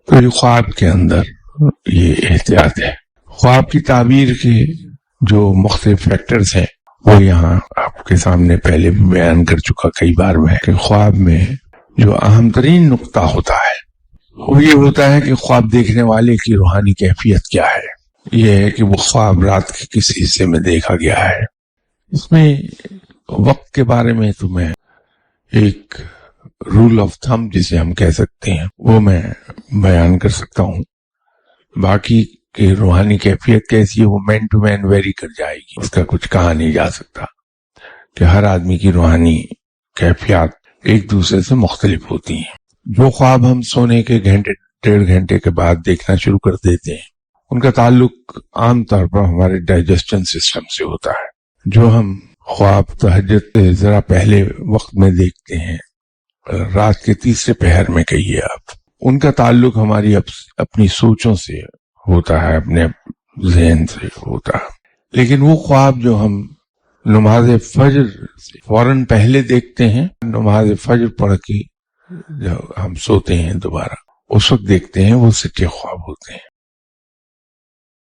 تو یہ خواب کے اندر یہ احتیاط ہے. خواب کی تعبیر کے جو مختلف فیکٹرز ہیں وہ یہاں آپ کے سامنے پہلے بھی بیان کر چکا کئی بار میں کہ خواب میں جو اہم ترین نقطہ ہوتا ہے وہ یہ ہوتا ہے کہ خواب دیکھنے والے کی روحانی کیفیت کیا ہے. یہ ہے کہ وہ خواب رات کے کس حصے میں دیکھا گیا ہے. اس میں وقت کے بارے میں تو میں ایک رول آف تھم جسے ہم کہہ سکتے ہیں وہ میں بیان کر سکتا ہوں. باقی کہ روحانی کیفیت کیسی ہے وہ مین ٹو مین ویری کر جائے گی، اس کا کچھ کہا نہیں جا سکتا کہ ہر آدمی کی روحانی کیفیات ایک دوسرے سے مختلف ہوتی ہیں. جو خواب ہم سونے کے گھنٹے 1.5 گھنٹے کے بعد دیکھنا شروع کر دیتے ہیں ان کا تعلق عام طور پر ہمارے ڈائجسشن سسٹم سے ہوتا ہے. جو ہم خواب تہجد سے ذرا پہلے وقت میں دیکھتے ہیں، رات کے تیسرے پہر میں کہیے آپ، ان کا تعلق ہماری اپنی سوچوں سے ہوتا ہے، اپنے ذہن سے ہوتا ہے. لیکن وہ خواب جو ہم نماز فجر سے فوراً پہلے دیکھتے ہیں، نماز فجر پڑھ کے جب ہم سوتے ہیں دوبارہ اس وقت دیکھتے ہیں، وہ سچے خواب ہوتے ہیں.